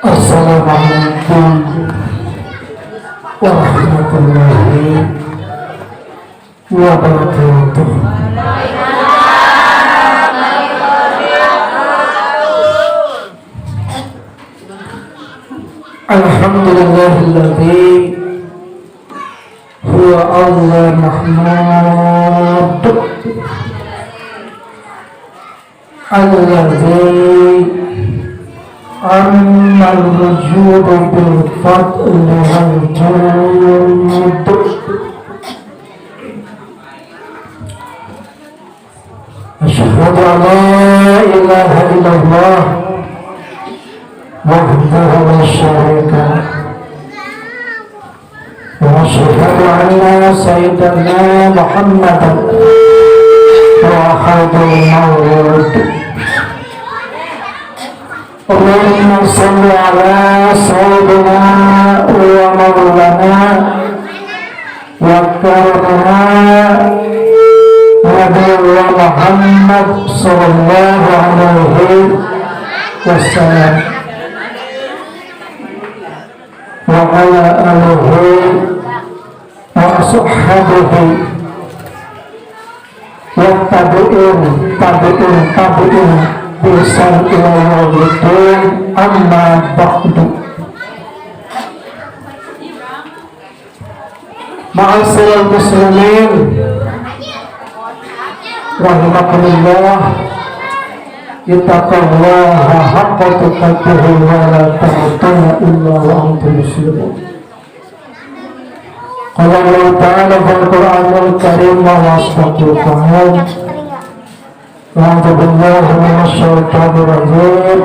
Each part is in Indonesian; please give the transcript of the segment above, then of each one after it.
Assalamualaikum warahmatullahi wabarakatuh. Alhamdulillahilladzi huwa Allah mahmud alladzi أما الوجود بالفضل والجود أشهد أن لا إله إلا الله وحده لا شريك له وأشهد أن سيدنا محمدا هو خير المولود اللهم صل على سيدنا ومولانا وكرمنا نبينا محمد صلى الله عليه وسلم وعلى آله وصحبه والتابعين Bisan ila yaumil amma ba'du. Ma'asyiral muslimin rahimakumullah, ittaqullaha haqqa tuqatih wa la tamutunna illa wa antum muslimun. Qala Allah ta'ala fil Qur'anil Karim wa asdaqul qail. أعوذ بالله من الشيطان الرجيم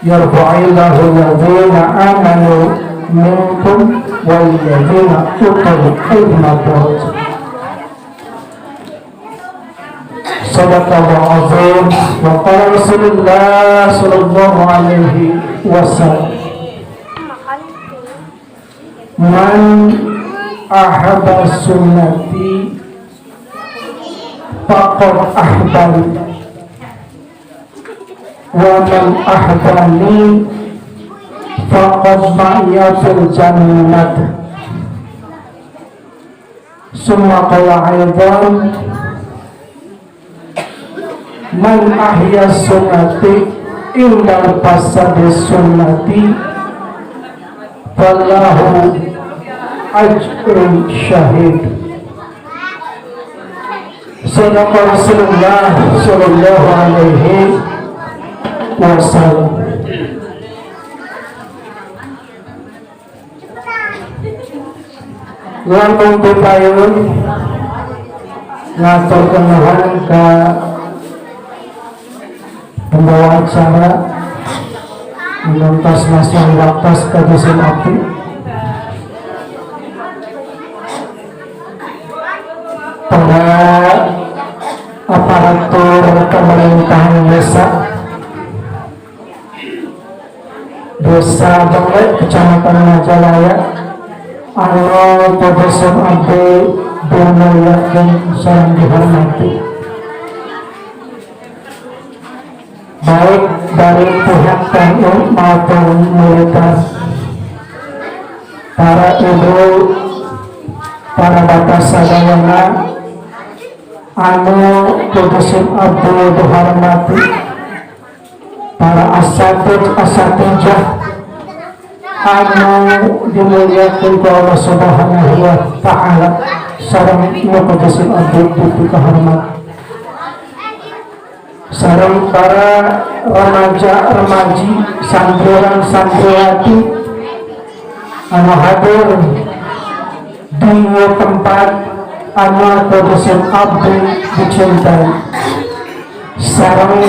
يرفع الله الذين آمنوا منكم والذين أوتوا العلم درجات صدق الله العظيم وقال رسول الله صلى الله عليه وسلم من ahaba sunnati faqad ahbani wa man ahbani faqad ma'iya fil jannat. Summa qala aidan man ahya sunnati indal fasadi sunnati fallahu ajrun syahid. Sadaqa Rasulullah sallallahu alaihi wasallam. Langkung pipayun ngatur kenahan ke pembawa acara menuntas masalah waktas kajian api para aparatur pemerintahan desa Banglet, Kecamatan Majalaya, anu Profesor Abdi Yakin sareng dihormati, baik dari pihak TNI maupun militer, para ibu, para bapak sadayana anu Profesor Abdi dihormati, para asatijah anu dimuliakan ku Allah Subhanahu wa ta'ala sareng Profesor Abdi dihormati, sareng para remaja-remaji, santriwan-santriwati anu hadir di tempat anu Profesor Abdi dicintai, sareng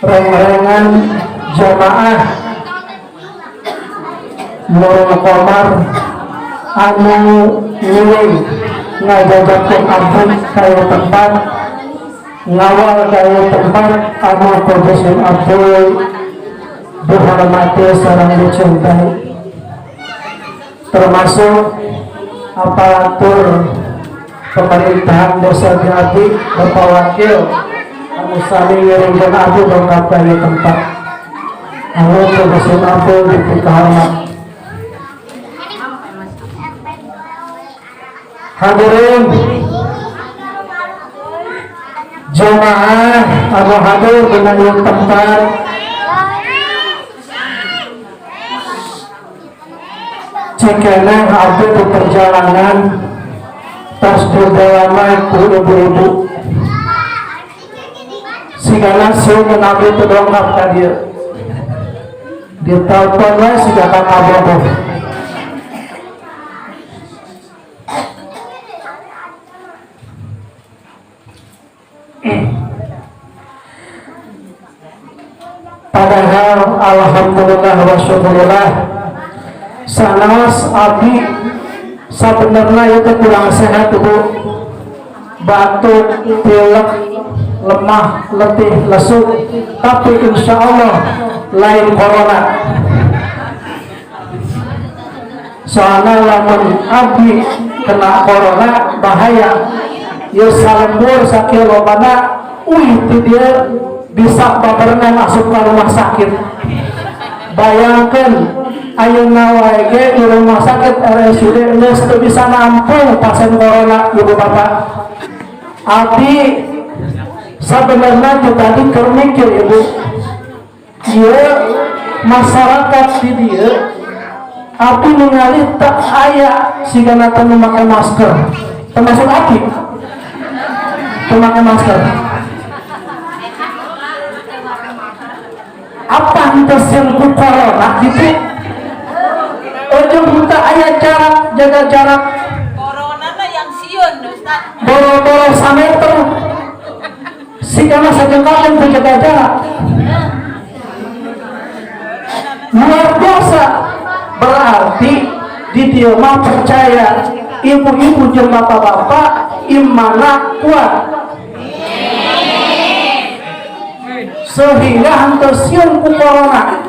reng-rengan jamaah Nurul Qomar anu nyuwun ngajajakeun ampun kaya tempat ngawal kaya tempat anu Profesor Abdul dihormati sareng dicintai, termasuk aparatur pemerintahan desa Diadi Bapak Wakil anu sami ngiringkeun abdi dongkap kaya tempat anu Profesor Abdul dipikahormat. Hadirin jamaah anu hadir dina ieu tempat, cekeneh abdi di perjalanan tos didalamai ku ibu-ibu sigana sieun abdi teu dongkap ka dieu ditelepon we siga ka kabogoh. Padahal alhamdulillah wa syukurillah sanas abdi sabenerna itu kurang sehat Bu, batuk, pilek, lemah, letih, lesu, tapi insya Allah lain corona. Soalnya lamun abdi kena corona bahaya, ya salembur sakilomana itu dia bisa baperna masuk ke rumah sakit. Bayangkan ayeuna wae ge di rumah sakit RSUD geus teu bisa nampung pasien corona ibu bapak. Abdi sabenerna tadi keur mikir ibu, ieu masyarakat di dieu abdi ningali teu aya sigana teu make masker, termasuk abdi teu make masker. Apa henteu ku corona gitu? Ujung buta aya jarak, jaga jarak. Corona na yang sieun Ustaz. Boro-boro sameter. Sigana sajengkal yang jaga jarak. Luar biasa. Berarti di dieu mah percaya ibu-ibu jeung bapak-bapak imanna kuat. Sehingga henteu sieun ku corona.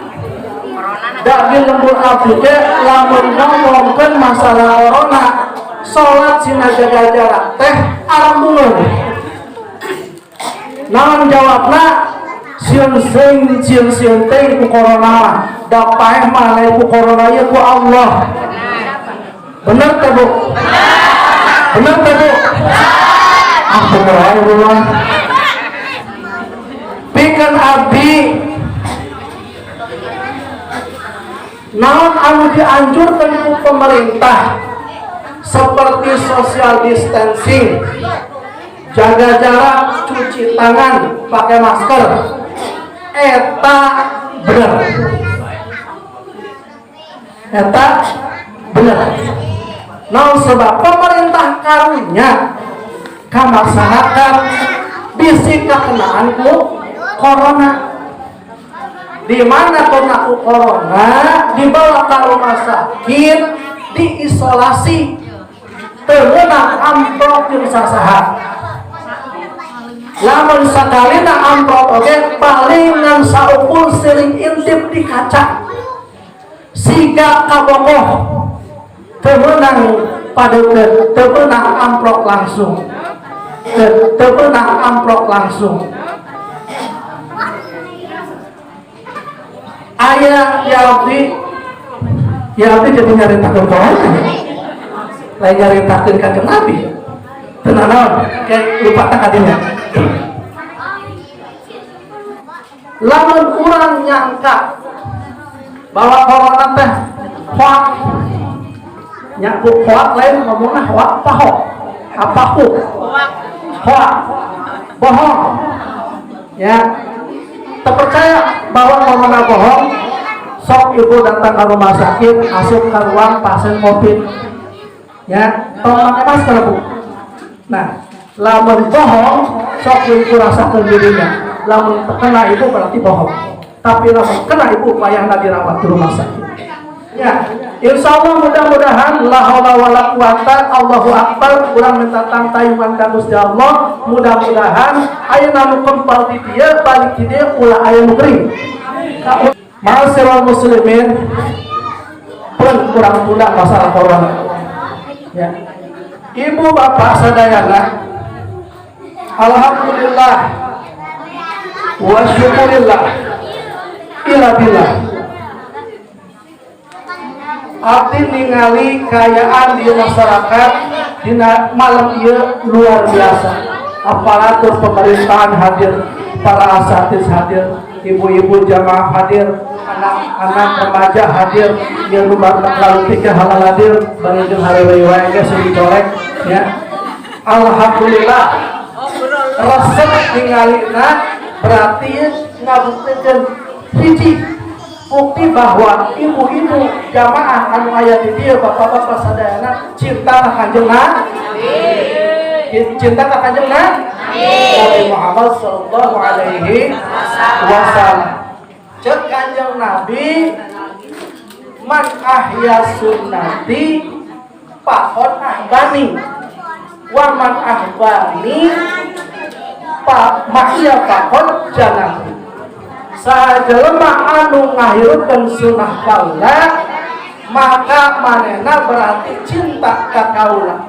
Da di lembur abdi teh lamun ngomongkeun masalah corona, salat sina jaga jarak teh alhamdulillah. Naon jawabna? Sieun teh ku corona mah, da paeh mah lain ku corona ieu ku Allah. Bener teh Bu? Bener teh Bu? Ah bener ae ulah. Pikeun abdi naon anu dianjurkan ku pemerintah seperti social distancing, jaga jarak, cuci tangan, pakai masker, eta bener, eta bener. Naon sebab pemerintah karunya ka masyarakat bisi kakenaan ku corona. Di mana kena corona dibawa ke rumah sakit, diisolasi, tergenang amplop jeung sasaha. Lamun sakalina amplop oge palingan saukur sering intip di kaca. Siga kabogoh tergenang padeukeuh, tergenang amplop langsung. Tergenang amplop langsung. Ayah ya abdi jadi nyaritakeun corona ya. Lain nyaritakeun kanjeng Nabi. Tenang naon, kayak lupa tak kadinya. Lamun urang nyangka bahwa corona teh hoak. Nya ku hoak lain ngomongna hoak apa hoak? Apa hoak? Hoak. Bohong. Ya. Terpercaya bahwa corona bohong, sok ibu datang ke rumah sakit, asup ke ruang pasien COVID, ya, tolong pakai masker Bu. Nah, lamun bohong, sok ibu rasakan dirinya. Lamun terkena itu berarti bohong. tapi lamun kena ibu payahna dirawat di rumah sakit. Ya, insya Allah mudah-mudahan la haula wala quwata Allahu akbar urang minta tayungan ka Gusti Allah, mudah-mudahan ayeuna nu kempal di dieu balik di dieu ulah aya nu gering. Ma'asyiral muslimin, pun kurang tunda masalah corona. Ya. Ibu bapak sadayana, alhamdulillah wa syukurillah ila billah. Abdi ningali kayaan di masyarakat dina malam ieu luar biasa. Aparatur pemerintahan hadir, para asatidz hadir, ibu-ibu jamaah hadir, anak-anak remaja hadir, yang lumbar lalu tiga halal hadir, bari jeung hari wae ge sing dicolek ya. Alhamdulillah. Resep ningalina berarti ngabuktikeun hiji bukti bahwa ibu-ibu jamaah anu aya di dieu bapak-bapak sadayana cinta ka Kanjeng Nabi. Cinta ka Kanjeng Nabi Muhammad sallallahu alaihi wasallam. Cek Kanjeng Nabi, man ahya sunnati faqad ahbani wa man ahbani fa mahiya faqad janati. Sajelema anu ngahirupkeun sunnah kaula maka manehna berarti cinta ka kaula.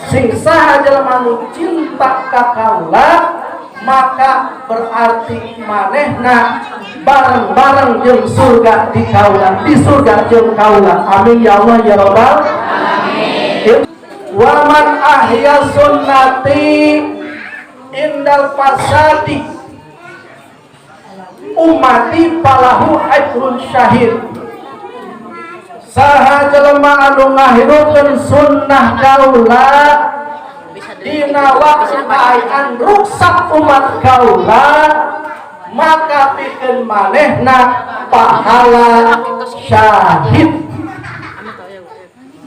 Sing saha jelema anu cinta ka kaula maka berarti manehna bareng-bareng jeung surga di kaula, di surga jeung kaula. Amin ya Allah ya rabbal alamin. Wa man ahya sunnati indal fasadi ummati falahu ajrun syahid. Saha jelema anu ngahirupkeun sunnah kaula dina waktu anu rusak umat kaula maka pikeun manehna pahala syahid.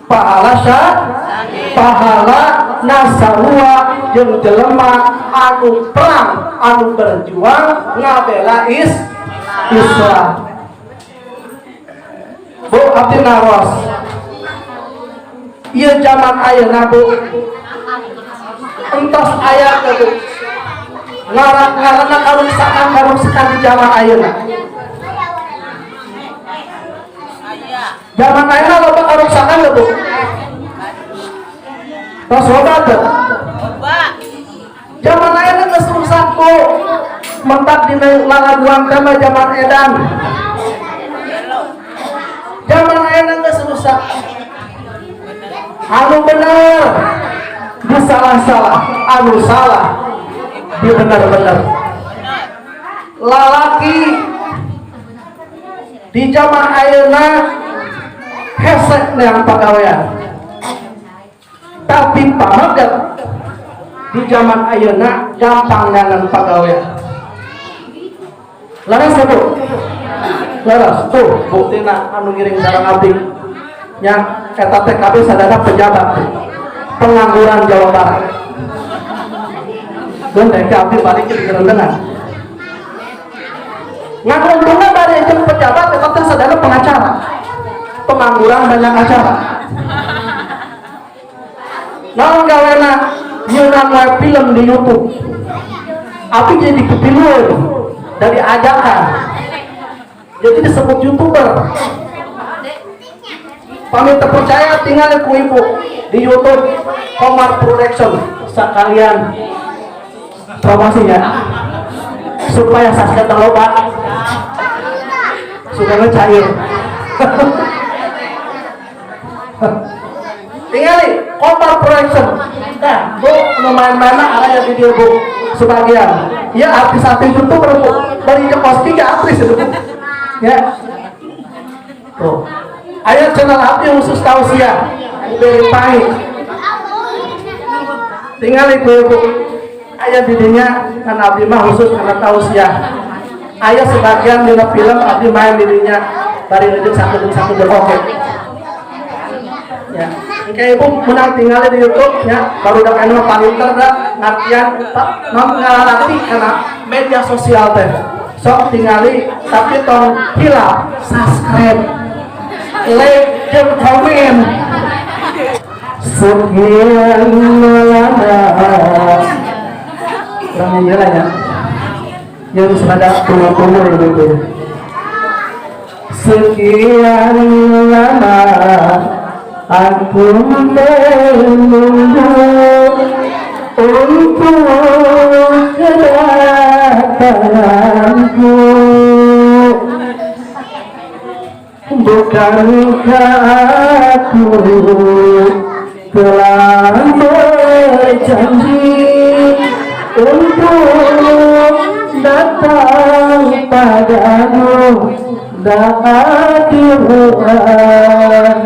Pahala syahid, pahala nasarua jeung jelema anu perang, anu berjuang ngabela Islam. Bu abdi naros. Ieu zaman ayeuna Bu entos aya teh Bu. Ngaran-ngaranna karuksakan di zaman ayeuna. Zaman ayeuna loba karuksakan teh Bu. Tos loba teh. Zaman ayeuna geus rusak Bu. Mentak dina laladuan teh mah zaman edan. Zaman ayeuna geus rusak. Anu bener disalah-salah, anu salah di bener-bener. Lalaki di zaman ayeuna hesek neang pagawean. Tapi pamaget di zaman ayeuna gampang neangan pagawean. Laras Bu. Laras tuh buktina anu ngiring sareng abdi nya eta TKP sadana pejabat pengangguran Jawa Barat. Gun teh abdi balik ke gerendengan. Ngakuntungna bari jeung pejabat eta teh sadana pengacara. Pengangguran banyak acara. Naon gawena nyeunang wae film di YouTube. Abdi jadi kepilueun dari ajakan. Jadi disebut YouTuber. Pamit terpercaya tinggal ku ibu di YouTube Komar Production sekalian promosinya supaya saskia terloba sudah cair. Tinggal Komar Production. Nah, Bu, lumayan-lumayan ada di video Bu sebagian. Ya artis-artis YouTuber Bu, dari kos 3 artis itu Bu. Ya. Tuh. Aya channel abdi khusus tausiah beri pahit. Tinggal ibu aya didinya kan abdi mah khusus karena tausiah. Aya sebagian dina film abdi main didinya bari rezeki satu oke. Ya, engke ibu menang tinggal di YouTube ya, baru dak anu palinter da ngartian non ngarati kana media sosial teh. sok tingali tapi tong hilap subscribe like dan komen. Sekian lama orang jalan ya yang semada kumur itu. Sekian lama aku menunggu untuk kedatanganku. Bukankah aku telah berjanji untuk datang padamu saat diulang.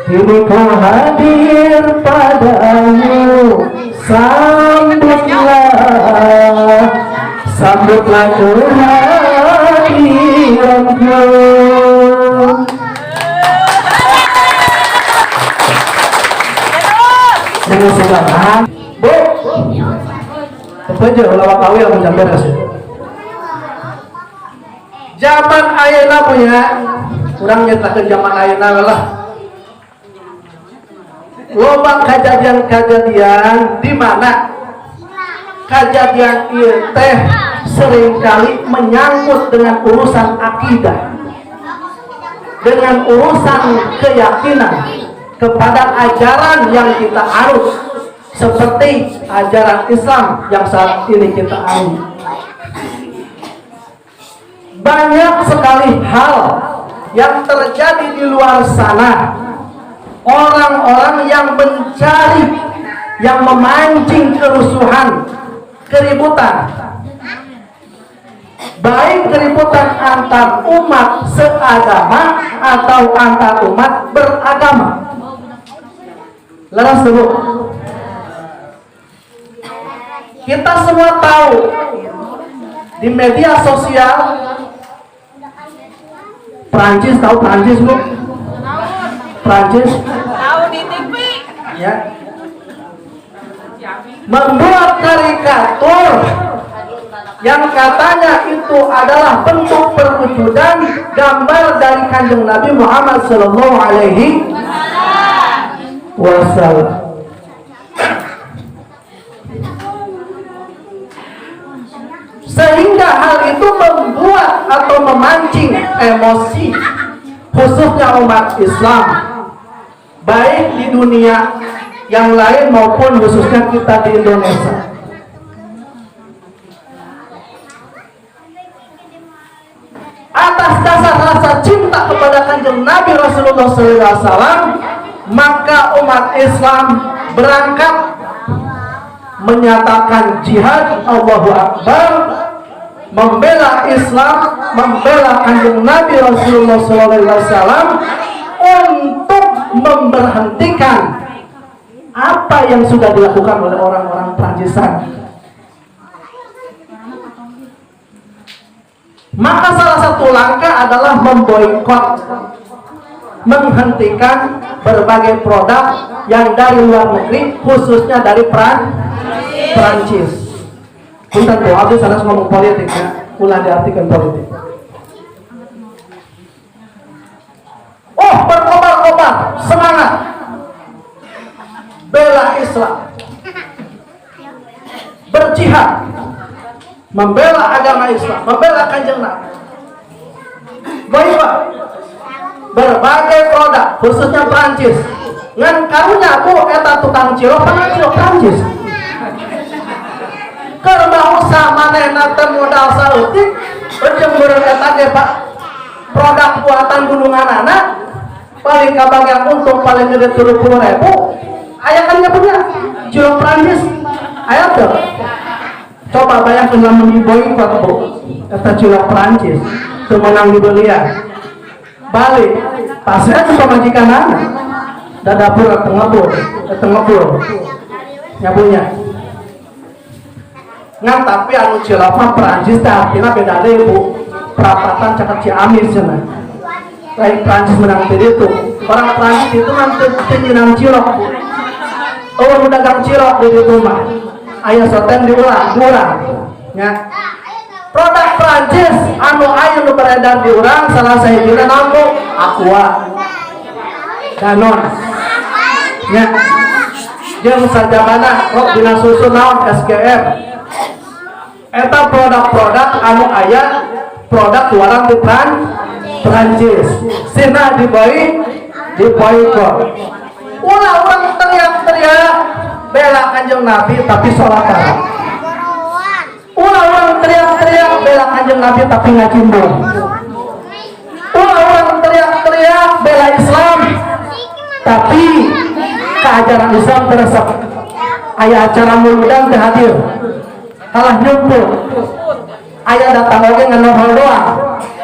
Kini ku hadir padamu, sambutlah kehadiranku. Jangan sembarangan, Bu. Apa aja lawak kawi yang mencapai hasil. Zaman ayeuna punya, kurang nyatakan zaman ayeuna lah. Loba kejadian-kejadian di mana kejadian ieu teh seringkali menyangkut dengan urusan akidah, dengan urusan keyakinan kepada ajaran yang kita anut, seperti ajaran Islam yang saat ini kita anut. Banyak sekali hal yang terjadi di luar sana. Orang-orang yang mencari, yang memancing kerusuhan, keributan, baik keributan antar umat seagama atau antar umat beragama. Laras dulu. Kita semua tahu di media sosial, Prancis, tahu Prancis Bu? Prancis Tahu di TV. ya, membuat karikatur yang katanya itu adalah bentuk perwujudan gambar dari Kanjeng Nabi Muhammad Sallallahu Alaihi Wasallam. Sehingga hal itu membuat atau memancing emosi khususnya umat Islam, baik di dunia yang lain maupun khususnya kita di Indonesia. Atas dasar rasa cinta kepada Kanjeng Nabi Rasulullah SAW, maka umat Islam berangkat menyatakan jihad, Allahu Akbar, membela Islam, membela Kanjeng Nabi Rasulullah SAW untuk memberhentikan apa yang sudah dilakukan oleh orang-orang Prancis. Maka salah satu langkah adalah memboikot, menghentikan berbagai produk yang dari luar negeri, khususnya dari Prancis. Punten tuh, habis sana ngomong politik ya, ulah diartikan politik. Oh, berkobar-kobar, semangat, bela Islam, berjihad, membela agama Islam, membela Kanjeng Nabi. Boykot berbagai produk, khususnya Prancis. Ngan karunya Bu eta tukang cilok, cilok Prancis. Kerba usah manehna teu modal saeutik, ujung beureun eta ge Pak. Produk buatan gununganana paling kabagian untung paling gede 30.000. Aya kan nya punya cilok Prancis. Aya teu? Coba bayangkan lamun diboikot Bu. Eta cilok Prancis teu meunang dibelian. Balik pasnya itu pemajikanana. Da dapur tengepul. Nyabunya. Ngan tapi anu cilok mah Prancis teh artina beda deui Bu. Perapatan caket Ciamis cenah. Lain Prancis menang di itu. Orang Prancis itu kan teu nyeunang cilok Bu. Oh, dagang cilok di ditu mah. Aya soten diulang, kurang. Ya. produk Prancis anu aya nu beredar di urang salah sahijina naon Aqua, Danone nya jeung sajabana rok dina susu naon SGM. Eta produk-produk anu aya produk luaran di Prancis sina di boykot. Ulah urang teriak-teriak bela Kanjeng Nabi tapi sholat tarawih. Ulah urang teriak-teriak bela Kanjeng Nabi tapi ngajimbung. Ulah urang teriak-teriak bela Islam tapi keajaran Islam teresep. Aya acara muludan teu hadir. Kalah nyumpul. Aya datang oge nganohol doang.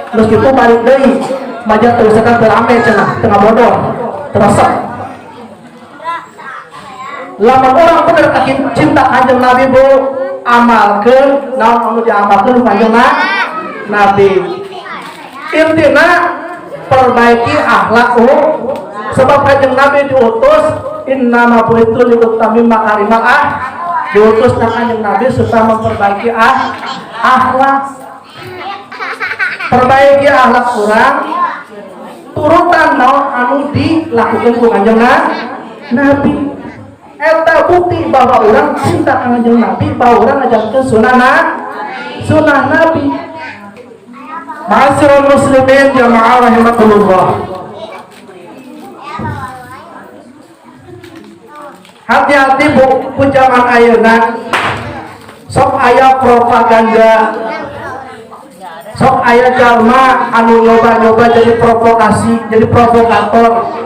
Terus kitu balik deui. Maja teu sekat rame cenah tengah bodor. Teresep. Lamun orang bener cinta Kanjeng Nabi Bu, amalkeun naon anu diamalkeun Kanjeng Nabi. Intina perbaiki akhlak sebab Kanjeng Nabi diutus innama bu'itu liutammima makarimal diutus Kanjeng Nabi supaya memperbaiki akhlak. Perbaiki akhlak urang turutan naon anu dilakukeun ku Kanjeng Nabi. Eta bukti bahwa orang cinta Kanjeng Nabi, bahwa orang ngajarkeun sunnah Nabi. Ma'asyiral muslimin jamaah rahimakumullah. Hati-hati bu zaman ayeuna sok aya propaganda, sok aya jalma anu nyoba-nyoba jadi provokasi, jadi provokator.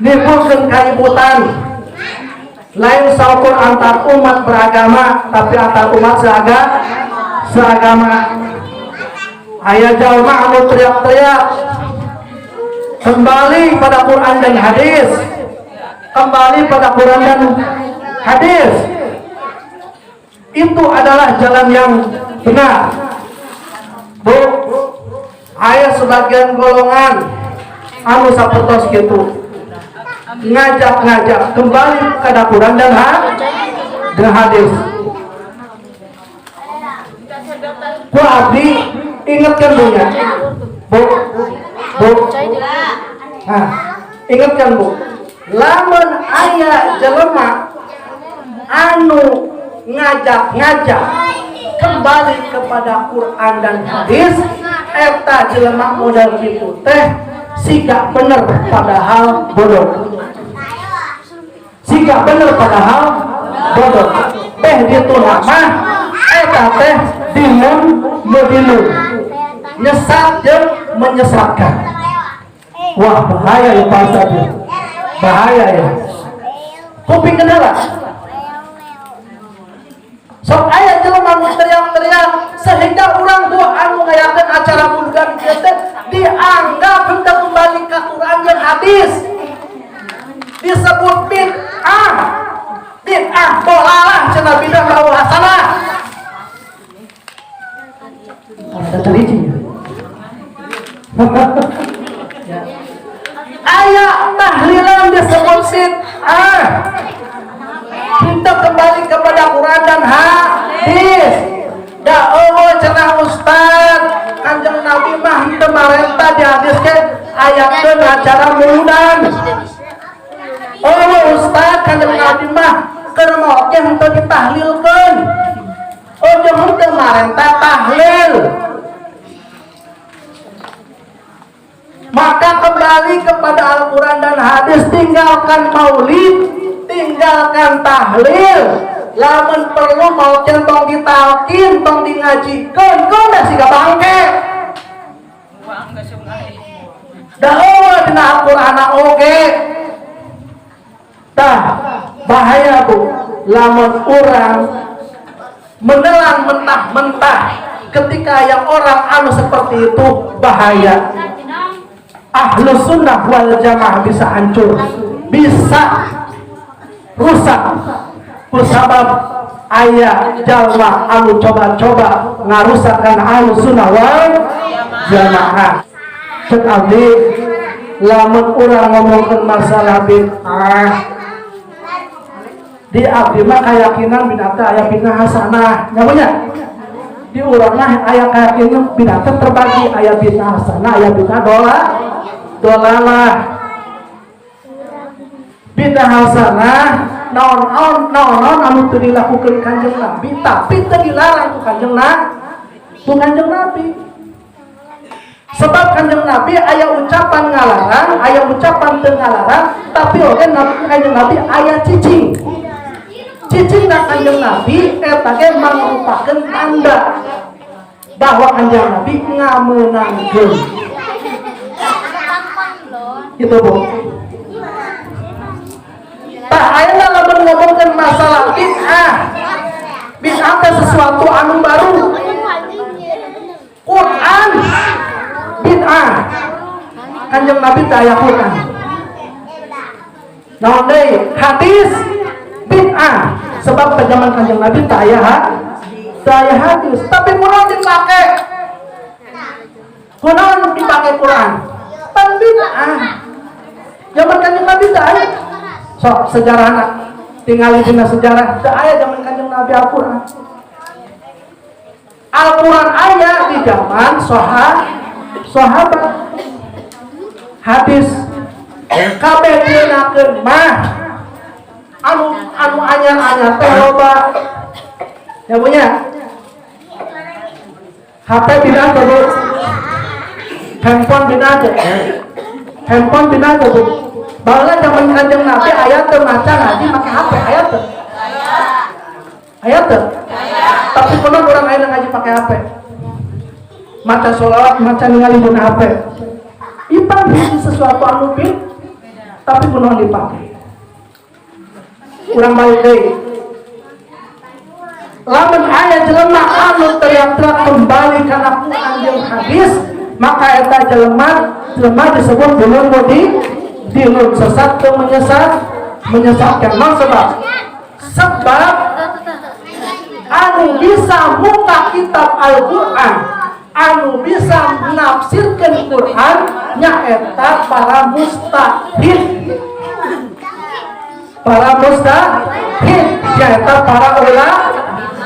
Nimbulkeun kaributan lain saukur antar umat beragama tapi antar umat seagama. Aya jalma anu teriak-teriak kembali pada Quran dan hadis, kembali pada Quran dan hadis. Itu adalah jalan yang benar. Bu, aya sebagian golongan anu sapertos kitu ngajak kembali kepada Quran dan hadis. Ku abdi ingatkan Bu nya. Bu. Nah, ingatkan Bu. Lamun aya jelema anu ngajak kembali kepada Quran dan hadis, eta jelema modal kitu teh siga bener padahal bodoh. Siga bener padahal bodoh. Teh ditu nama eta teh dimun mudilun. Nyesat jeung menyesatkan. Wah, bahaya ya Pak Ustaz. Bahaya ya. Kuping kendala. Sok aya jelema nu teriak-teriak sehingga urang dua anu ngayakeun acara muludan kieu teh dianggap hendak kembali ka Quran dan hadis. Disebut bid'ah dolalah cenah bidah lahu hasanah. Ada tarijinya. Aya tahlilan disebut bid'ah. Kita kembali kepada Quran dan hadis. Da eueuh cenah Ustaz, Kanjeng Nabi mah henteu marentah di hadis ke ayatkeun acara muludan. Oh Ustaz, Kanjeng Nabi mah keur moke henteu ditahlilkeun. Oh jeung henteu marentah tahlil. Maka kembali kepada Al-Quran dan hadis, tinggalkan maulid, tinggalkan tahlil. Lamun perlu mau tong ditalkin, tong di ngajikeun, kau da siga bangke. Da eueuh dina Al-Qur'an oge. Tah bahaya Bu, lamun urang menelan mentah-mentah ketika yang orang anu seperti itu bahaya. Ahlus sunnah wal jamaah bisa hancur, bisa rusak kusabab aya jalma anu coba-coba ngarusakkan ahlus sunnah wal jamaah. Cek abdi lamun urang ngomongkeun masalah bid'ah Di abdi mah keyakinan binatang aya fitnah hasanah, nyamunya. Di urang mah aya keyakinan binatang terbagi, aya fitnah hasanah, aya fitnah dolalah. Fitnah hasanah naon anu teu dilakukeun Kanjeng Nabi, tapi teu dilarang ku Kanjeng Nabi. Sebab Kanjeng Nabi aya ucapan ngalarang, aya ucapan teu ngalarang, tapi oge Kanjeng Nabi aya cicing. Cicing na Kanjeng Nabi eta ge mangrupakeun tanda bahwa Kanjeng Nabi ngamenangkeun. Gitu Bu. Tah ayeuna lamun ngomongkeun masalah bid'ah. Bid'ah teh sesuatu anu baru. Quran bid'ah. Kanjeng Nabi teh aya Quran. Naon deui? Hadis bid'ah. Sebab ke zaman Kanjeng Nabi teh aya hadis, tapi kunaon dipake? Kunaon dipake Quran? Pan bid'ah. Zaman Kanjeng Nabi teh aya. Sok sejarahna tinggal dina sejarah teu aya zaman Kanjeng Nabi Al-Qur'an. Al-Qur'an aya di zaman sahabat. Hadis kabeh dinakeun mah anu anyar-anyar teh loba. Ya punya HP bina tuh, handphone bina tuh. Bahwa zaman Kanjeng Nabi ayat teu maca ngaji make HP ayat teu. Tapi kunaon urang ayeuna ngaji pakai HP. Maca sholawat, maca ningali dina HP. Ipan hiji sesuatu anu tapi kunaon dipake. Urang balik deui. Lamun aya jelema anu teriak-teriak kembali kana Quran jeung hadis, maka eta jelema disebut belum dinun sesat atau menyesatkan. Sebab anu bisa muka kitab Al-Quran, anu bisa menafsirkan Quran nyaeta para mustahid nyaeta para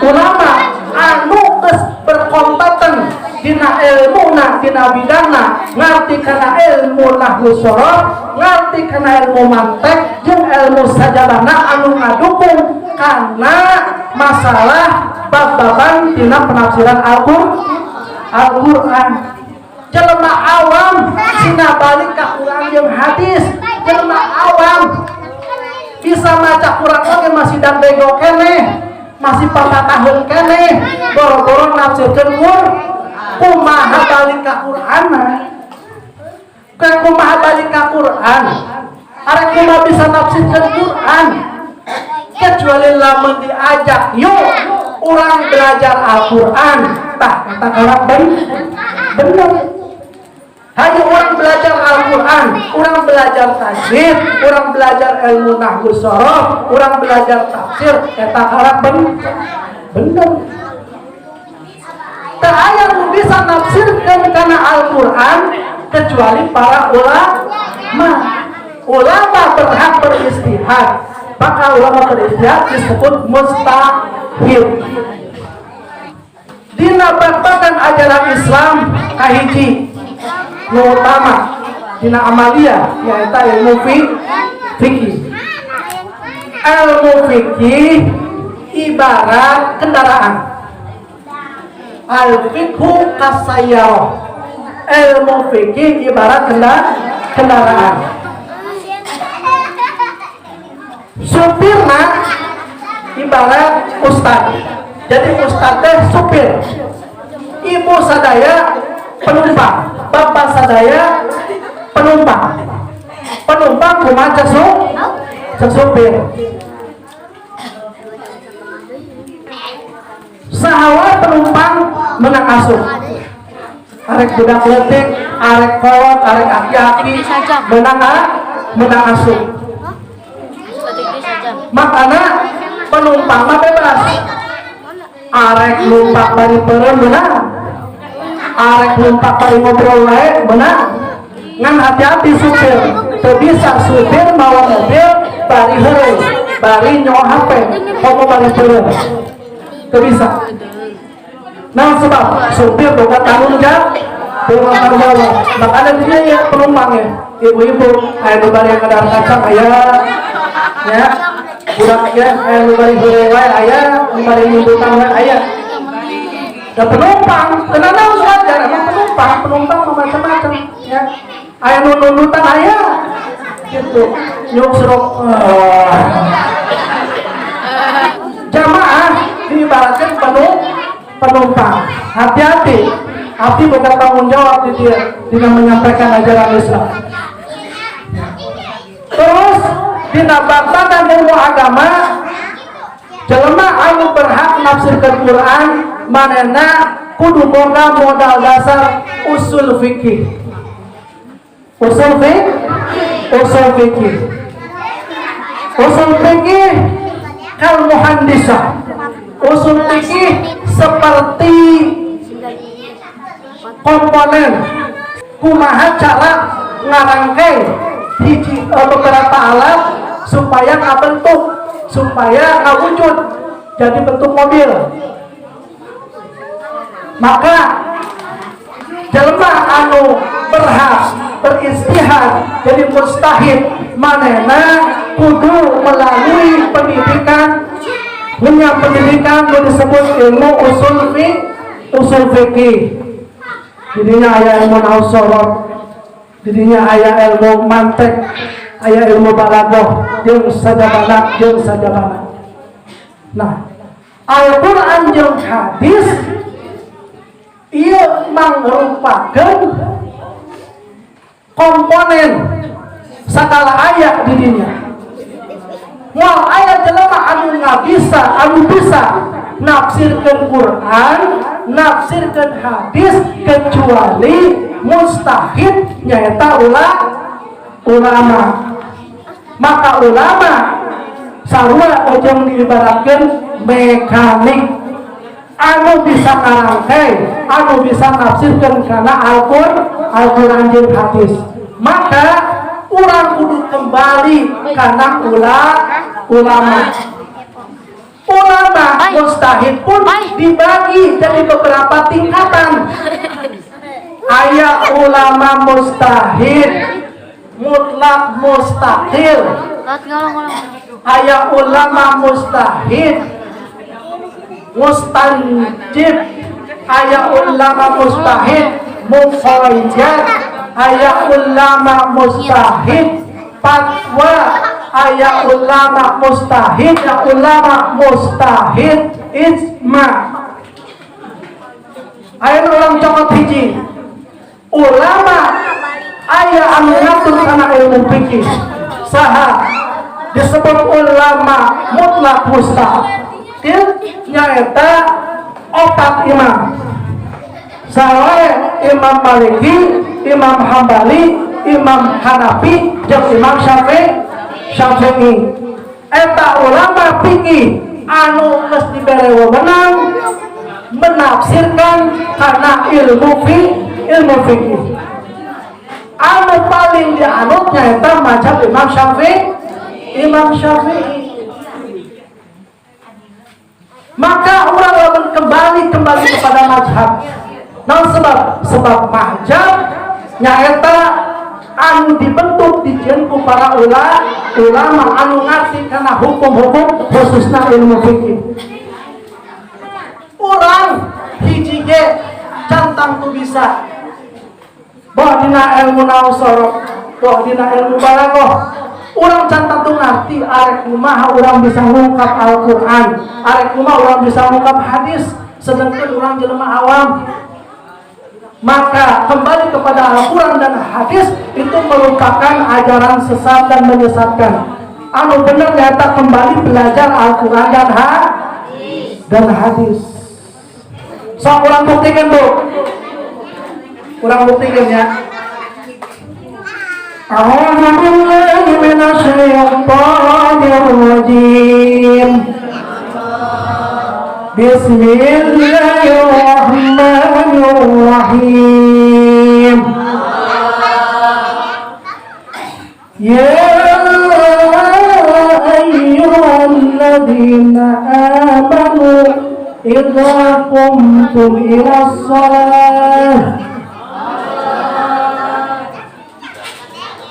ulama anu geus berkompeten dina ilmuna, dina bidangna, ngarti kana ilmu nahwu sorof, ngarti kana ilmu mantek, jeung ilmu sajabana anu ngadukung kana masalah bab-baban dina penafsiran Al-Qur'an. Jelema awam sina balik ka Quran jeung hadis, jelema awam bisa maca Quran oge masih dandego keneh, masih patataheun keneh, boro-boro nafsirkeun kumaha balik ka Quran kumaha balik ka Quran arek kumaha bisa nafsirkeun Quran kecuali lamun diajak yuk urang belajar Al-Quran tah eta karak bener. Hayu urang belajar Al-Quran, urang belajar tajwid, urang belajar ilmu nahwu sorof, urang belajar tafsir, eta karak bener. Tak aya nu bisa nafsirkeun kana Al-Qur'an kecuali para ulama. Ulama berhak beristihad. Maka ulama beristihad disebut mustahid. Dina babagan ajaran Islam kahiji nu utama dina amalia nyaeta ilmu fikih. Ilmu fikih ibarat kendaraan. Al-fiqhu kasayyarah. Ilmu fikih ibarat kendaraan. Supirna ibarat ustad. Jadi ustad teh supir. Ibu sadaya penumpang, bapak sadaya penumpang. Penumpang kumaha cek supir. Sahawa penumpang menang asup. Arek budak leutik, arek kolot, arek aki-aki menang asup. Makana penumpang mah bebas. Arek numpak bari peureum menang. Arek numpak bari ngobrol wae menang. Ngan hati-hati supir. Teu bisa supir bawa mobil bari heureum. bari nyawa HP komo bari turun itu bisa. Nah sebab supir bukan tanggung jawab makanya dia ya penumpangnya ibu-ibu ayah nubari yang kadang kacang ayah ya budak ya ayah nubari hulewai ayah nubari nyumbutan ayah dan penumpang kenapa harus wajar emang penumpang macam-macam ya ayah nunutan ayah gitu nyuk serok jamaah diibaratkan penumpang hati-hati Abdi bukan tanggung jawab di dia dengan menyampaikan ajaran Islam. Terus dina bab-baban ilmu agama jelema anu berhak nafsirkeun Quran manehna kudu boga modal dasar usul fikih. Usul fikih kal muhandisah. Usul fikih seperti komponen kumaha cara ngarangkai beberapa alat supaya ngabentuk supaya ngawujud jadi bentuk mobil. Maka jelema anu berhak beristihad jadi mustahid manehna kudu melalui pendidikan punya pendidikan yang disebut ilmu usul fikih. Jadinya ayah ilmu nausorot, jadinya ayah ilmu mantek, ayah ilmu balagoh, jeung sajabana. Nah, Al-Quran jeung hadis ieu mangrupakeun komponen sagala ayat di dinya. Moal aya jelema anu bisa nafsirkeun Quran, nafsirkeun hadis kecuali mustahid nyaeta ulama. Maka ulama sarua ujung diibaratkeun mekanik anu bisa ngarangkai, anu bisa nafsirkeun kana Al-Quran jeung hadis. Maka urang kudu kembali kana ulama. Ulama mustahid pun dibagi jadi beberapa tingkatan. Aya ulama mustahid, mutlak mustahil. Aya ulama mustahid, mustanjib. Aya ulama mustahid, mufayyad. Aya ulama mustahid, fatwa. Aya ulama mustahid, ijma. Aya orang cokot hiji ulama aya anu ngatur kana ilmu fikih saha disebut ulama mutlak mustahil nyaeta opat imam sawae Imam Maliki, Imam Hambali, Imam Hanafi jeung Imam Syafi'i. Eta ulama fikih anu geus dibere wewenang menafsirkan karena ilmu fikih. Anu paling dianut nyaeta mazhab Imam Syafi'i. Maka urang lamun kembali kepada mazhab. Nah sebab mazhab nyaeta anu dibentuk dijieun ku para ulama anu ngarti kana hukum-hukum khususna ilmu fikih. Urang hiji ge cantang tu bisa boh dina ilmu nausorok, boh dina ilmu balagoh. Urang cantang tu ngarti arek kumaha urang bisa ngungkap Al-Qur'an, arek kumaha urang bisa ngungkap hadis, sedangkan urang jelema awam. Maka kembali kepada Al-Quran dan hadis itu merupakan ajaran sesat dan menyesatkan. Anu benar nyata kembali belajar Al-Quran dan hadis. So kurang buktikan bu, kurang buktikan ya. A'udzu billahi minasyaitonir rajim. Bismillahirrahmanirrahim. Ya ayyuhalladzina idza qumtum ila shalah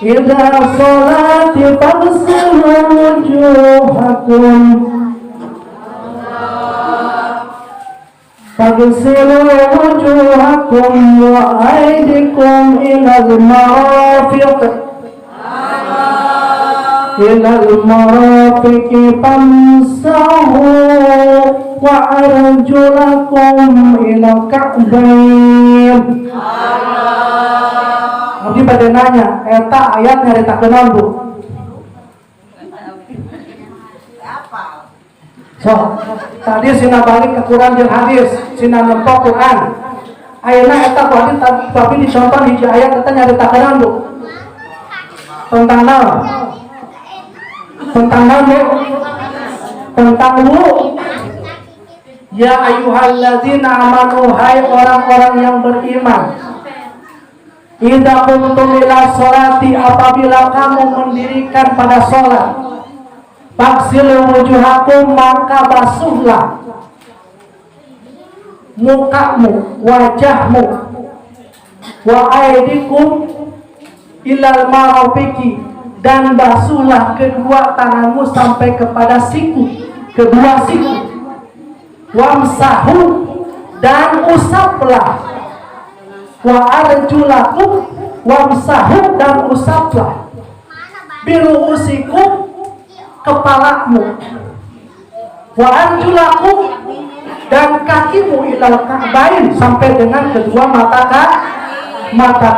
idza sholati faghsilu wujuhakum wa aydikum ilal marafiqi famsahu wa arjulakum ilal ka'bayn. Abdi pada nanya, eta ayat nyaritakeun naon, Bu? So, tadi sina balik ke Quran jeung hadis, sina nempo Quran. Ayeuna eta ku hadis tapi dicontoh hiji ayat eta nyaritakeun naon, Bu? Tentang naon? Tentang naon, Bu? Tentang wudu. Ya ayyuhalladzina amanu, hai orang-orang yang beriman. Idza qumtum ila sholati, apabila kamu mendirikan pada sholat, faghsilu wujuhakum, maka basuhlah mukamu, wajahmu, wa aydikum ilal marafiqi, dan basuhlah kedua tanganmu sampai kepada siku, kedua siku, wamsahu, dan usaplah, wa arjulakum, wamsahu, dan usaplah, biruusikum, kepalamu, wa arjulakum, dan kakimu ilal ka'bain, sampai dengan kedua mata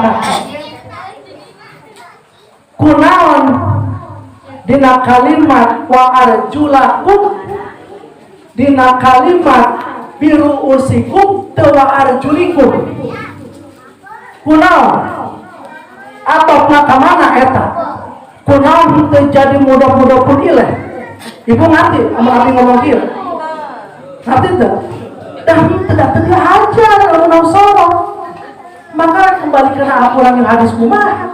kaki. Kunaon dina kalimat wa arjulakum, dina kalimat biruusikum teu wa arjulikum, kunaon atopna ka mana eta? Kunaon terjadi mudah-mudah pun ileh. Ibu ngerti amun abdi ngomong kieu? Ngerti teu? Dah tidak teu aja lamun sholat. Maka kembali kana aturan yang hadis kumaha?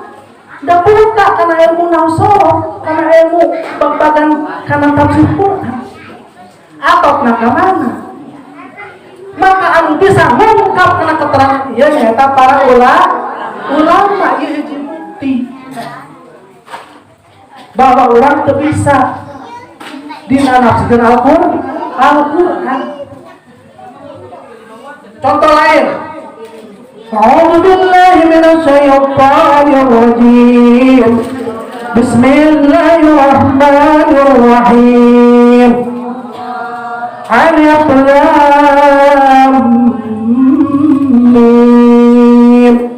Da buta kana ilmu sholat, kana ilmu babagan kana tafsir Quran. Atopna ka mana? Maka anu bisa mengungkap kana keterangan ieu nyaeta para ulama ieu hiji bukti bahwa orang itu bisa dinanafsikeun Al-Quran. Contoh lain, a'udzu billahi minasyaitonir rajim, bismillahirrahmanirrahim, alif lam mim,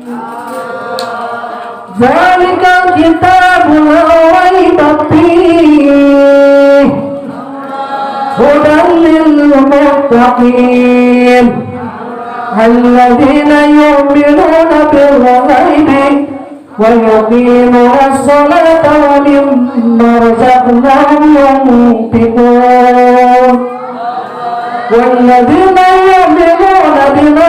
zalikal kitabul raiba fihi hudan lil muttaqin alladzina yu'minuna bil ghaibi wa yuqimuna as-salata wa mimma razaqnahum yunfiqun walladzina yu'minuna bima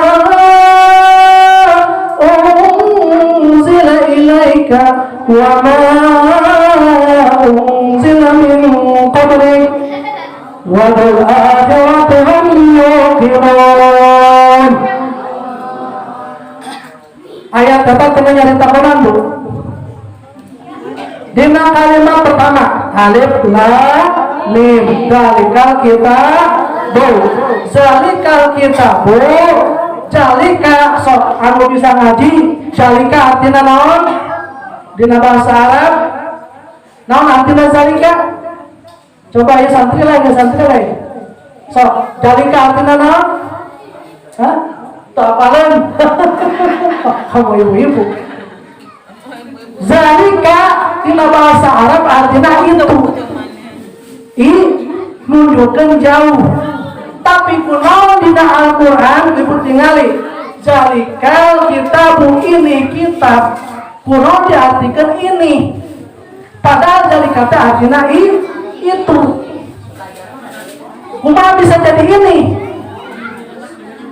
unzila ilaika wa ma unzila min qablik wa bil akhirati hum yuqinun. Ayat dapat kena nyaritakeun, Bu. Dina kalimat pertama, alif lam mim, zalikal kitabu, zalikal kitabu, zalika sok anu bisa ngaji, zalika artina naon? Dina bahasa Arab naon artina zalika? Coba ya santri lain. Sok, zalika artina naon? Hah? Tak apalan. Kamu ibu-ibu. Zalika dina bahasa Arab artina itu. Nunjukkan jauh. Tapi kunaon dina Al-Quran ibu tingali. Zalikal kitabu, ini kitab. Kunaon diartikan ini. Padahal zalika teh artina itu. Kumaha bisa jadi ini?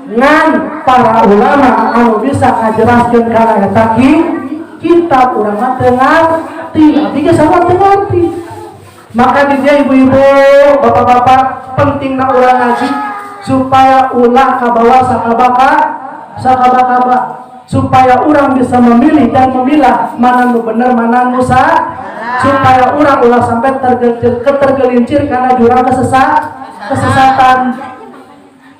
Ngan para ulama anu bisa ngajelaskeun kana eta kitab urang teu ngarti, abdi ge sama teu ngarti. Maka di dia ibu-ibu, bapak-bapak, pentingna urang ngaji supaya ulah kabawa sakabaka supaya orang bisa memilih dan memilah mana nu bener mana nu salah, supaya orang ulah sampai tergelincir karena jurang kesesatan.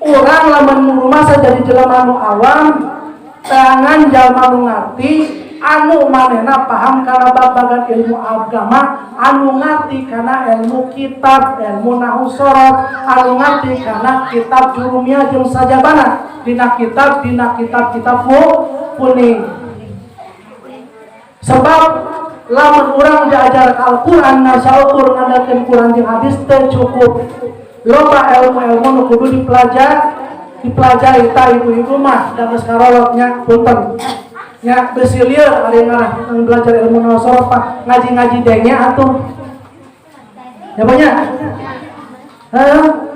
Orang lamun rumah saja di jelema nu awam, tangan jalma nu ngarti, anu manehna paham karena babagan ilmu agama, anu ngarti karena ilmu kitab, ilmu nahwu sorot, anu ngarti karena kitab jurumiyah jeung sajabana dina kitab kuning. Sebab lamun urang diajar Al-Qur'an nasaukur ngadakeun Qur'an jeung hadis teu cukup. Loba ilmu-ilmu nu kudu dipelajari ta ibu-ibu mah da geus karolotnya punten. Nya besi lieur ari ngarah belajar ilmu nahwu sorot Pak, ngaji-ngaji denge atuh. Ya banyak.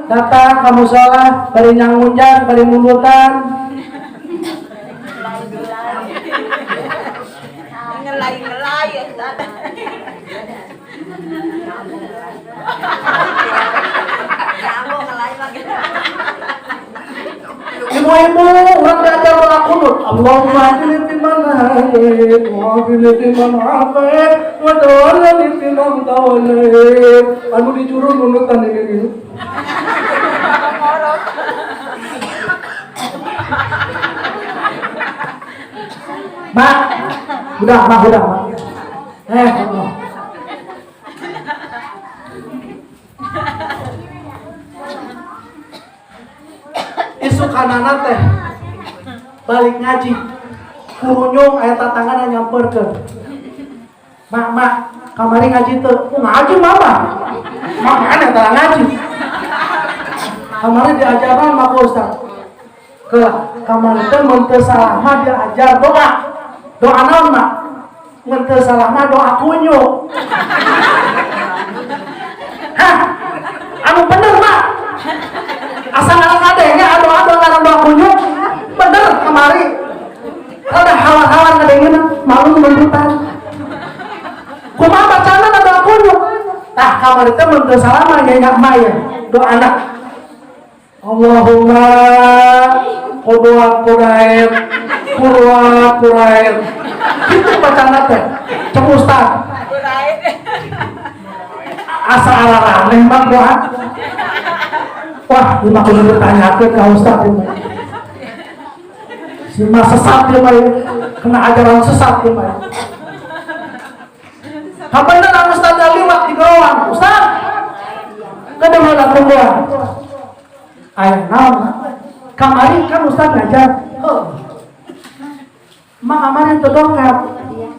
Datang kamu salah, bari nyangunjan, bari mundutan. Ngelai-ngelai Ustaz. Ibu-ibu, orang diajar doa kunut. Allahumma hdini fiman hadait, wa hdini fiman afait, wa tawallani fiman tawallait. Anu dicurun nunutan ini. Mak, udah. Allah. Isu kanana teh balik ngaji kurunyung aya tatangana nyamperkeun. Mak, kamari ngaji teu. Ngaji mama. Makana tara ngaji. Kamari diajaran mah Ustaz. Ke kamari teh mun teu salah mah diajar doa. Doa naon mak? Mun teu salah mah doa kunyuk. Hah? Anu bener mak. Asal ngadengnya ado-ado ngarang doa kunyuk bener kemari ada halan-halan ngadengnya malu mendutan kumaha bacana doa kunyuk tah kamari teh mun teu salah mah nyanyi maya doa anak Allahumma qudwa quraib gitu bacana teh cek ustaz asa arah-arah mah doa. Wah, lima kudu ditanyakeun ka Ustaz ieu. Si mah sesat ieu mah, kena ajaran sesat ieu mah. Kapan dah Ustaz liwat di gawang, Ustaz? Kedemen tungguan. Aya naon? Kamari kan Ustaz ngajar. Mak amari teu dongkap.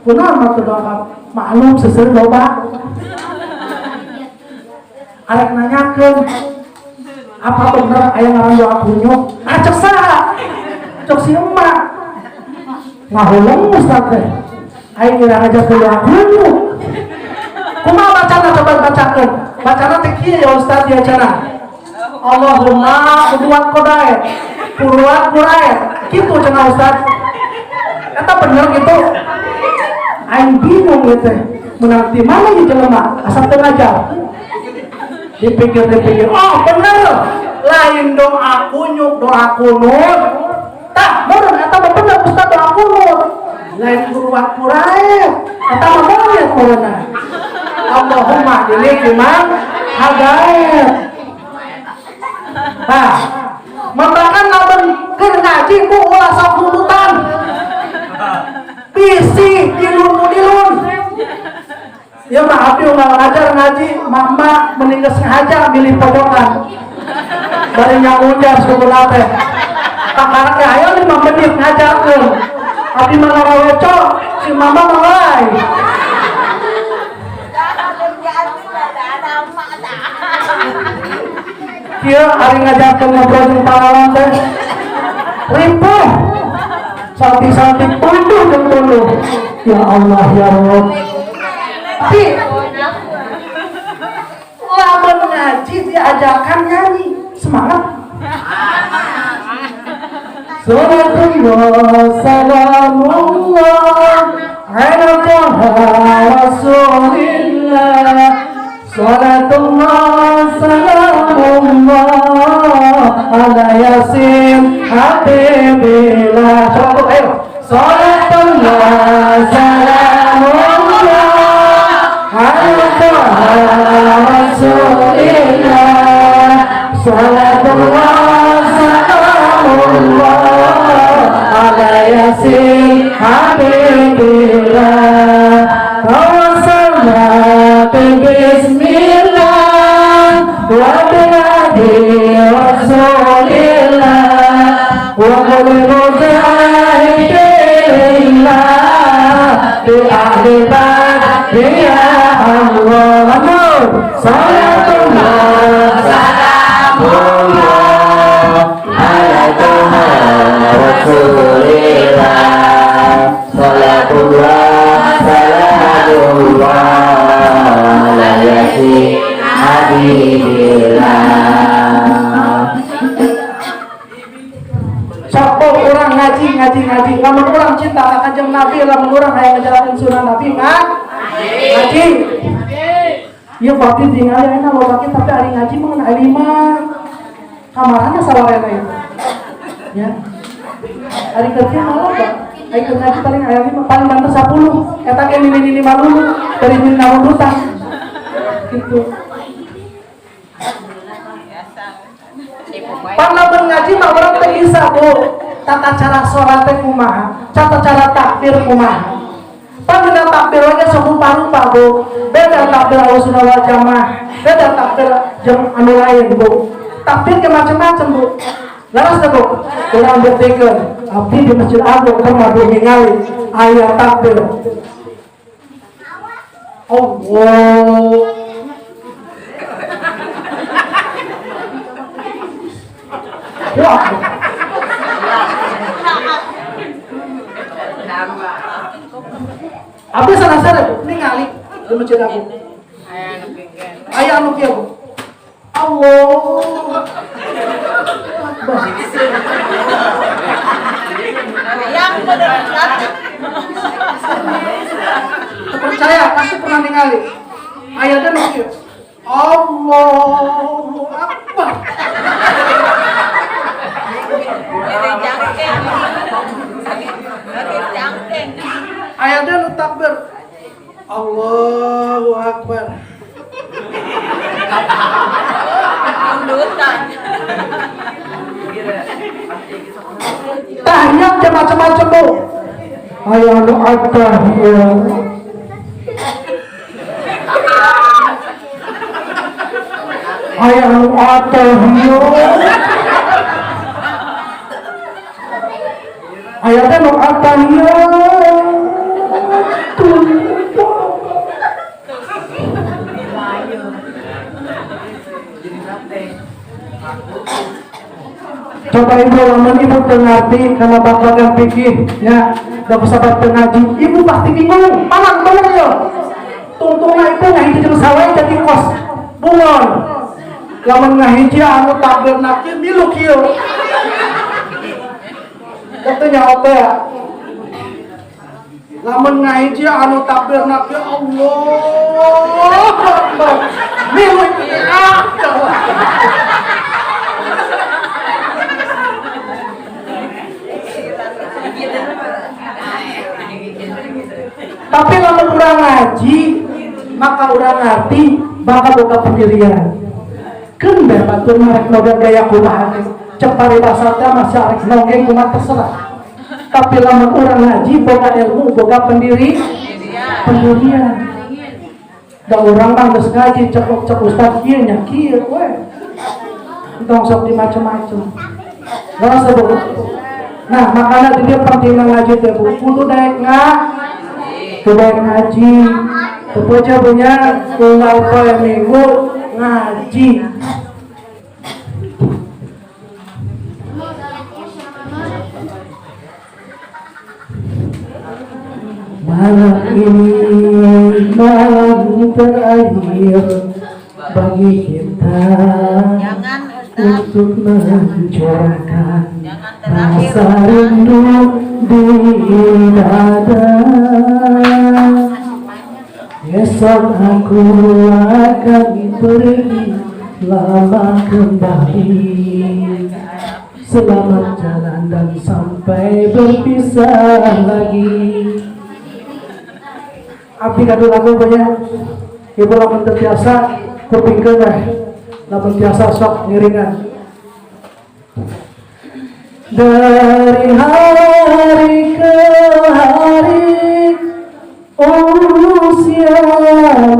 Kunaon mah teu dongkap? Maklum seuseur loba. Arek nanyakeun apa bener aya ngaran doa kunyuk? Cek saha? Cek si emak. Ngahuleng Ustaz teh. Aing ngira ngajakeun doa kunyuk. Kumaha bacana coba bacakeun? Bacana teh kieu ya Ustaz ya cara. Allahumma qudwat qadair. Qurwat qurair. Kitu cenah Ustaz. Eta bener gitu. Aing bingung ieu teh. Mun ti mana ieu jelema? Asa teu ngajar. Dipikir, oh bener, lain doa kunyuk, doa kunut. Tak, bener, eta mah bener Ustaz doa kunut. Lain qurwat qurair, eta mah bener kurana. Allahumma hdini fiman hadait. Nah, mentakan lamun keur ngaji ku ulah sabunutan. Bisi dilun. Ya maaf ya nggak ngajar ngaji, mama meninggal sengaja milih pojokan. Dari yang ujar sekolah teh. Kakaknya ayo 5 menit ngajarkeun. Abi mangarawe cok, si mama mulai. Kieu ari ngajarkeun ngobrol jeung pahlawan teh. Ripuh. Santi tunduh jeung tunduh. Ya Allah ya Rabb. Tapi lamun ngaji diajarkan nyanyi semangat. Salatullah salamullah ala taha rasulillah. Salatullah salamullah ala salamullah ala rasulillah salatullah salamullah ala yasin habibillah tawassalna bismillah wa binadi rasulillah wa qulubina bi ahli badri ya Allah salatullah salamullah ala rasulillah salatullah salamullah ala yasin habibillah. Siapa orang ngaji, lamun orang cinta akan kanjeng Nabi, lamun orang hayang ngejalanin sunnah Nabi ngaji. Ieu pati tinggal enak lo pakai tapi ari ngaji mah ari 5. Kamarana sawarena ieu. Ya. Ari kerja malah Pak. Ari ngaji paling aya 5, paling banter 10. Eta ge nini malulu dari naon hutang. Gitu. Panlamun ngaji mah orang teh bisa Bu, tata cara salat teh kumaha, tata cara takbir kumaha. Panggina takbir aja sok rupa-rupa Bu. Beda takbir Ahlussunnah wal Jamaah, beda takbir jeung anu lain Bu. Takbir ge macam-macam Bu. Laras teh Bu, urang beutikeun abdi di Masjid Agung keur madu ningali aya takbir. Allah. Wah. Abis sana-sana Bu, ningali di Masjid Agung. Aya anu kieu Bu. Allah. Yang bener Percaya pasti pernah ningali. Aya teh nu kieu. Allahu Akbar. Aya teh nu takbir. Allahu Akbar. Tahiyat teh macam-macam Bu. Aya nu at-tahiyat. Aya nu at-tahiyat. Aya teh nu at-tahiyat. Coba ibu lamun ibu tengerti karena babagan fikih ya, da sahabat pengaji, ibu pasti bingung, palang ya. Tungtungna itu ngahiji jeung sawai jadi kos bungon. Lamun ngahiji anu takbirna kieu milu kieu. Kitu nyaho teh. Lamun ngahiji anu takbirna kieu Allah Akbar. Milu tapi lamun urang ngaji maka urang ngerti bakal boga pendirian. Keun bae batur marek noga gaya kumaha cek paribasana masih arek nongeng kumaha terserah. Tapi lamun urang ngaji boga ilmu boga pendirian. Da urang mah geus ngaji cek ustaz kieu nya kieu we. Entong sok di macam-macam. Ngarasa Bu. Nah, makanya dia pentingna ngaji teh Bu. Kudu daek ngaji. Kebaca punya tinggal poe minggu ngaji. Malam ini malam terakhir bagi kita untuk mencurahkan rasa rindu di dada. Esok aku akan pergi lama kembali. Selamat jalan dan sampai berpisah lagi. Abdi kadu lagu banyak. Ibu lamun terbiasa kupingkeun teh. Lamun biasa sok ngiringan. Dari hari ke hari usia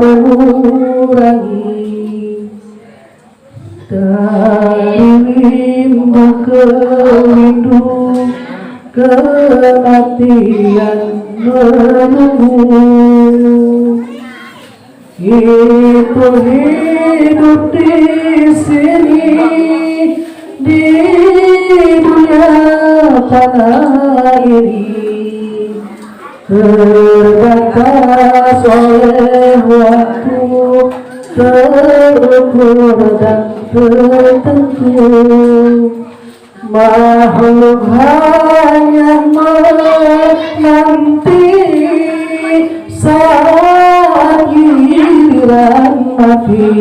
mengurangi, dari rindu ke rindu, kematian menunggu. Itu hidup di sini, di dunia tanah ini, terbatas oleh waktu, terukur dan tertentu. Makhluk hanya menanti saat giliran mati.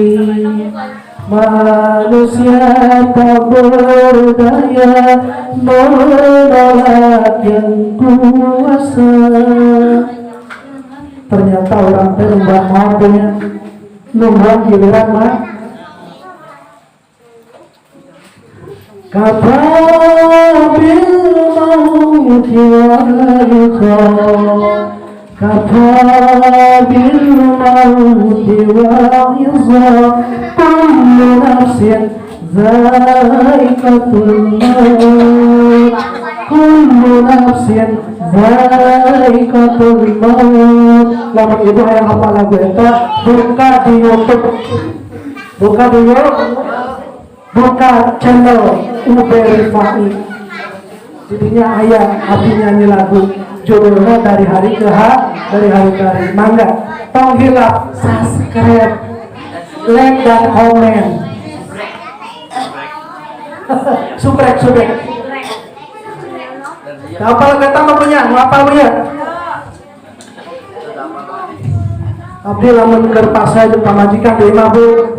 Manusia tak berdaya menolak yang kuasa. Ternyata orang teh numbang mampunya, numbang giliran mah. Kafabil mauti wal kafabil mauti wal kullu nafsin za'iqatul maut, kullu nafsin za'iqatul maut. Lamun ibu hayang hafal lagu eta, buka di YouTube, buka di YouTube, buka channel Uberifai. Jadinya ayah abdi nyanyi lagu judulnya dari hari ke hari. Mangga tong hilap subscribe, like dan komen. Subrek. Hafal kata mah punya, ngapal punya. Abdi lamun keur pasar jeung pamajikan deui mah Bu.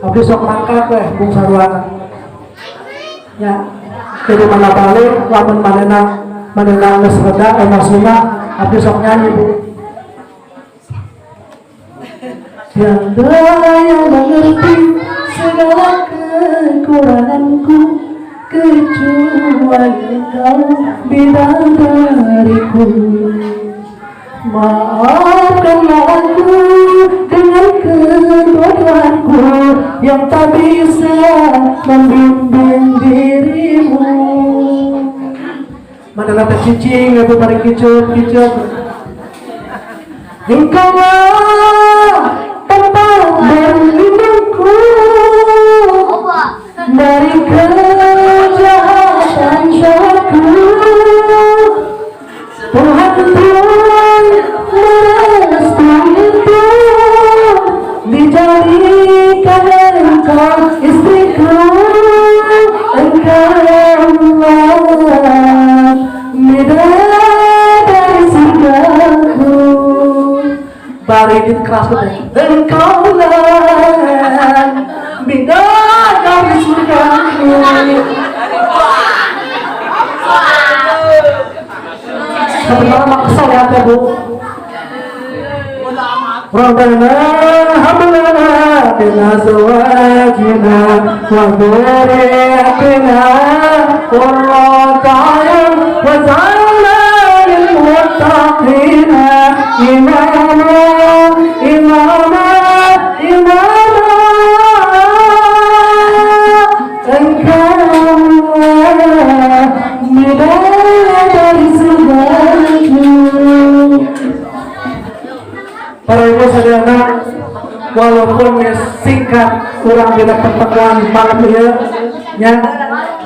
Abdi sok mangkat teh bung sarwana. Ya, jadi mana balik lamun manena geus reda emosina, abdi sok nyanyi Bu. Tiada yang mengerti segala kekuranganku kecuali Engkau bidadariku. Maafkanlah aku dengan kebodohanku yang tak bisa membimbing dirimu. Mana lata cicing, aku balik kicuk. Engkaulah tempat berlindungku dari kejahatan syaitanku. Tuhan Tuhan merestuiku, dijadikan Engkau istriku. Engkaulah bidadari surgaku. Barikin keras betul. Engkaulah bidadari surgaku. Sebenarnya mak kesel ya Bu. Rabbana hablana min azwajina wa dhurriyyatina qurrata a'yun waj'alna lil muttaqina imama. Para ibu saudara, walaupun singkat kurang beda pertemuan malam ini, ya,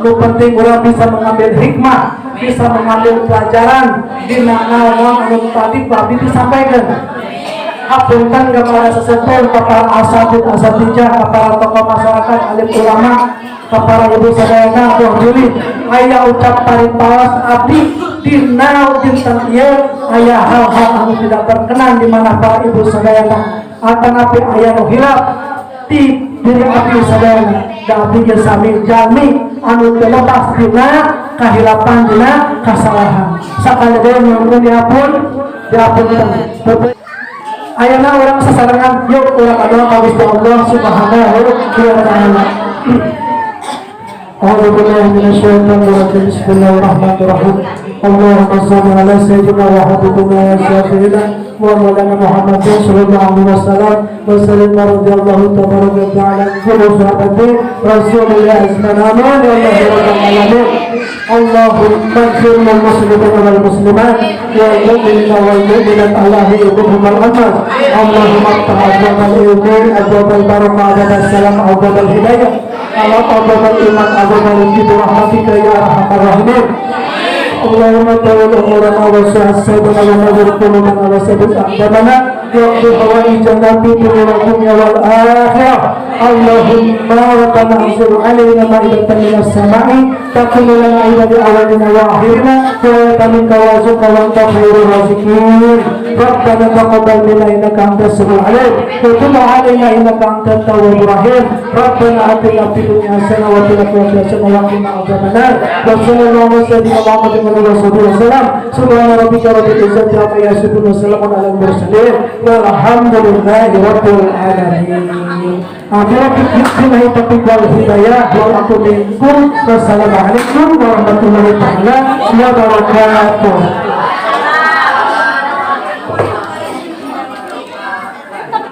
lu penting orang bisa mengambil hikmah, bisa mengambil pelajaran di mana anu tadi Pak disampaikan. Hapunten kepada sesepuh, kepada asatidjah, kepada tokoh masyarakat, alim ulama, kepada ibu saudara, Juli, ayah ucap paripawas abdi dina dinten ieu aya hal-hal anu tidak berkenan di mana para ibu saudara akan api aya nu hilap di diri abdi sadayana da abdi ge sami jami anu teu lepas dina kahilapan dina kasalahan sakalian nyuwun diapunten. Ayeuna urang sasarengan yuk urang adalah ka Gusti Allah Subhanahu wa taala. A'udzu billahi minasyaitonir rajim. Bismillahirrahmanirrahim. Allahumma shalli ala sayyidina wa habibina wa syafi'ina wa maulana Muhammadin sallallahu alaihi wasallam wa sallim radhiyallahu tabaraka wa ta'ala kullu sahabati Rasulullah sallallahu alaihi wasallam. Allahumma ighfir lil muslimina wal muslimat wal mu'minina wal mu'minat Allahi yuhibbuhum al-amas. Allahumma ta'ala al-ilmi abwabal barakah abwabal salam abwabal hidayah abwabal iman abwabal ridha rahmatika ya arhamar rahimin. Allahumma tawal umurana wa sahasabana wa nadir qulubana wa sabit aqdamana waqdi hawaijana fi dunya wal akhirah. Allahumma rabbana anzil alaina ma'idatan minas sama'i takunu lana ibadi awalina wa akhirina wa yatamika wa zuka wa anta khairur raziqin. Rabbana taqabbal minna innaka antas samiul alim wa tub alaina innaka antat tawwabur rahim. Rabbana atina fid dunya hasanah wa fil akhirati hasanah wa qina adzabannar. Wa sallallahu alaihi wa sallam Wasallam. Subhana rabbika rabbil izzati amma yasifun wa salamun alal mursalin walhamdulillahi rabbil alamin. Billahi taufiq wal hidayah wa aqul minkum wassalamu alaikum warahmatullahi wabarakatuh.